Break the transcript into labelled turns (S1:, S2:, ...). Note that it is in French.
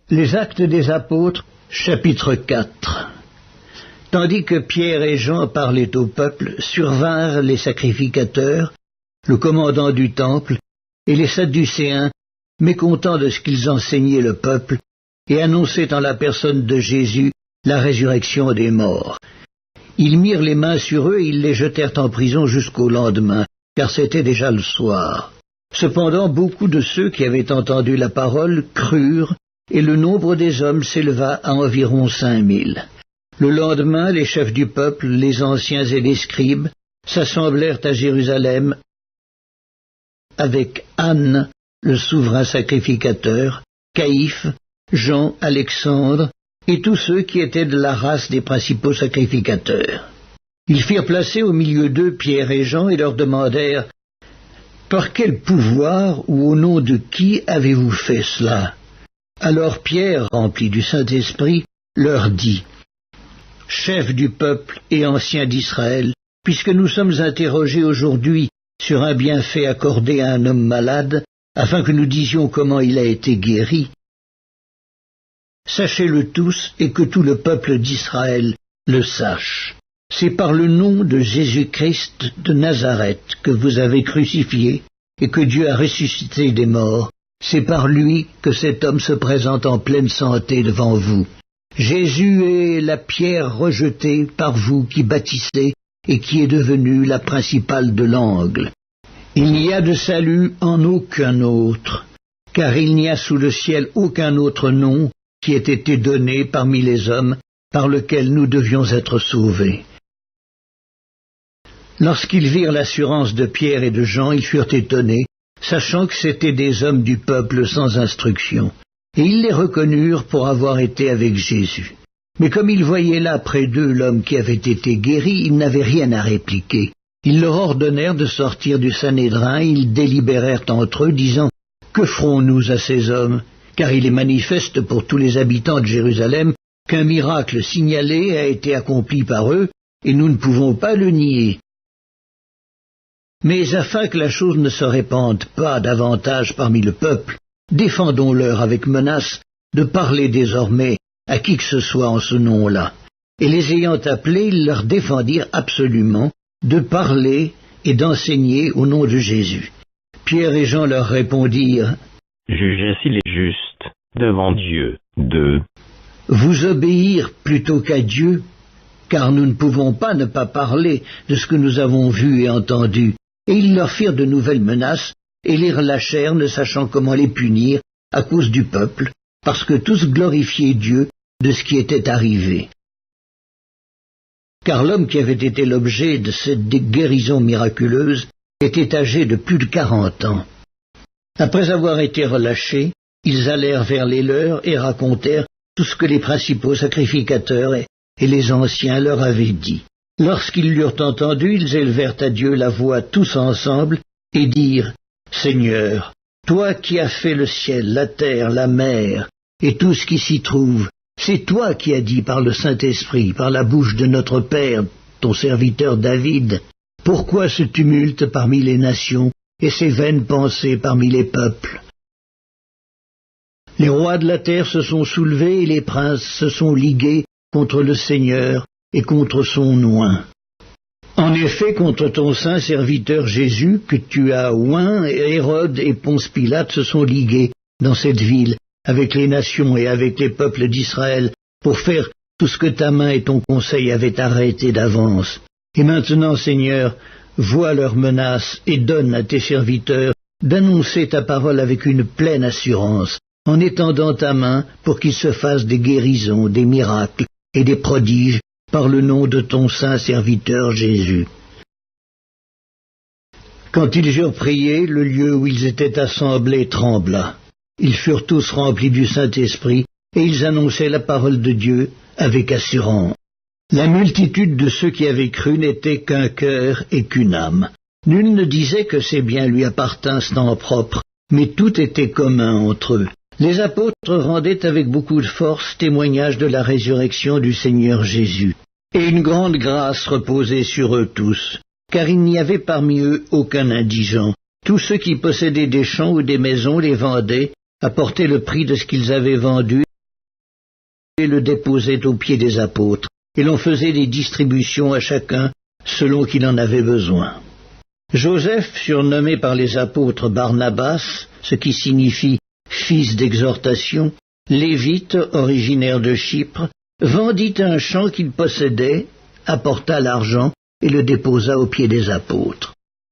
S1: Les Actes des Apôtres, chapitre 4. Tandis que Pierre et Jean parlaient au peuple, survinrent les sacrificateurs, le commandant du temple, et les Sadducéens, mécontents de ce qu'ils enseignaient le peuple, et annonçaient en la personne de Jésus la résurrection des morts. Ils mirent les mains sur eux et ils les jetèrent en prison jusqu'au lendemain, car c'était déjà le soir. Cependant, beaucoup de ceux qui avaient entendu la parole crurent, et le nombre des hommes s'éleva à environ 5000. Le lendemain, les chefs du peuple, les anciens et les scribes, s'assemblèrent à Jérusalem avec Anne, le souverain sacrificateur, Caïphe, Jean, Alexandre, et tous ceux qui étaient de la race des principaux sacrificateurs. Ils firent placer au milieu d'eux Pierre et Jean et leur demandèrent « Par quel pouvoir ou au nom de qui avez-vous fait cela ?» Alors Pierre, rempli du Saint-Esprit, leur dit « Chefs du peuple et anciens d'Israël, puisque nous sommes interrogés aujourd'hui sur un bienfait accordé à un homme malade, afin que nous disions comment il a été guéri, sachez-le tous et que tout le peuple d'Israël le sache. C'est par le nom de Jésus-Christ de Nazareth que vous avez crucifié et que Dieu a ressuscité des morts. C'est par lui que cet homme se présente en pleine santé devant vous. Jésus est la pierre rejetée par vous qui bâtissez et qui est devenue la principale de l'angle. Il n'y a de salut en aucun autre, car il n'y a sous le ciel aucun autre nom qui ait été donné parmi les hommes par lequel nous devions être sauvés. Lorsqu'ils virent l'assurance de Pierre et de Jean, ils furent étonnés, sachant que c'étaient des hommes du peuple sans instruction, et ils les reconnurent pour avoir été avec Jésus. Mais comme ils voyaient là près d'eux l'homme qui avait été guéri, ils n'avaient rien à répliquer. Ils leur ordonnèrent de sortir du Sanhédrin, et ils délibérèrent entre eux, disant « Que ferons-nous à ces hommes ? Car il est manifeste pour tous les habitants de Jérusalem qu'un miracle signalé a été accompli par eux, et nous ne pouvons pas le nier. Mais afin que la chose ne se répande pas davantage parmi le peuple, défendons-leur avec menace de parler désormais à qui que ce soit en ce nom-là. » Et les ayant appelés, ils leur défendirent absolument de parler et d'enseigner au nom de Jésus. Pierre et Jean leur répondirent «
S2: Jugez s'il est juste devant Dieu de
S1: vous obéir plutôt qu'à Dieu, car nous ne pouvons pas ne pas parler de ce que nous avons vu et entendu. » Et ils leur firent de nouvelles menaces, et les relâchèrent, ne sachant comment les punir, à cause du peuple, parce que tous glorifiaient Dieu de ce qui était arrivé. Car l'homme qui avait été l'objet de cette guérison miraculeuse était âgé de plus de 40 ans. Après avoir été relâchés, ils allèrent vers les leurs et racontèrent tout ce que les principaux sacrificateurs et les anciens leur avaient dit. Lorsqu'ils l'eurent entendu, ils élevèrent à Dieu la voix tous ensemble et dirent « Seigneur, toi qui as fait le ciel, la terre, la mer et tout ce qui s'y trouve, c'est toi qui as dit par le Saint-Esprit, par la bouche de notre Père, ton serviteur David, pourquoi ce tumulte parmi les nations et ces vaines pensées parmi les peuples? Les rois de la terre se sont soulevés et les princes se sont ligués contre le Seigneur et contre son oint. En effet, contre ton saint serviteur Jésus, que tu as oint, Hérode et Ponce Pilate se sont ligués dans cette ville, avec les nations et avec les peuples d'Israël, pour faire tout ce que ta main et ton conseil avaient arrêté d'avance. Et maintenant, Seigneur, vois leurs menaces et donne à tes serviteurs d'annoncer ta parole avec une pleine assurance, en étendant ta main pour qu'il se fasse des guérisons, des miracles et des prodiges, par le nom de ton saint serviteur Jésus. » Quand ils eurent prié, le lieu où ils étaient assemblés trembla. Ils furent tous remplis du Saint-Esprit, et ils annonçaient la parole de Dieu avec assurance. La multitude de ceux qui avaient cru n'était qu'un cœur et qu'une âme. Nul ne disait que ses biens lui appartinssent en propre, mais tout était commun entre eux. Les apôtres rendaient avec beaucoup de force témoignage de la résurrection du Seigneur Jésus. Et une grande grâce reposait sur eux tous, car il n'y avait parmi eux aucun indigent. Tous ceux qui possédaient des champs ou des maisons les vendaient, apportaient le prix de ce qu'ils avaient vendu et le déposait aux pieds des apôtres, et l'on faisait des distributions à chacun selon qu'il en avait besoin. Joseph, surnommé par les apôtres Barnabas, ce qui signifie « fils d'exhortation », lévite, originaire de Chypre, vendit un champ qu'il possédait, apporta l'argent et le déposa aux pieds des apôtres.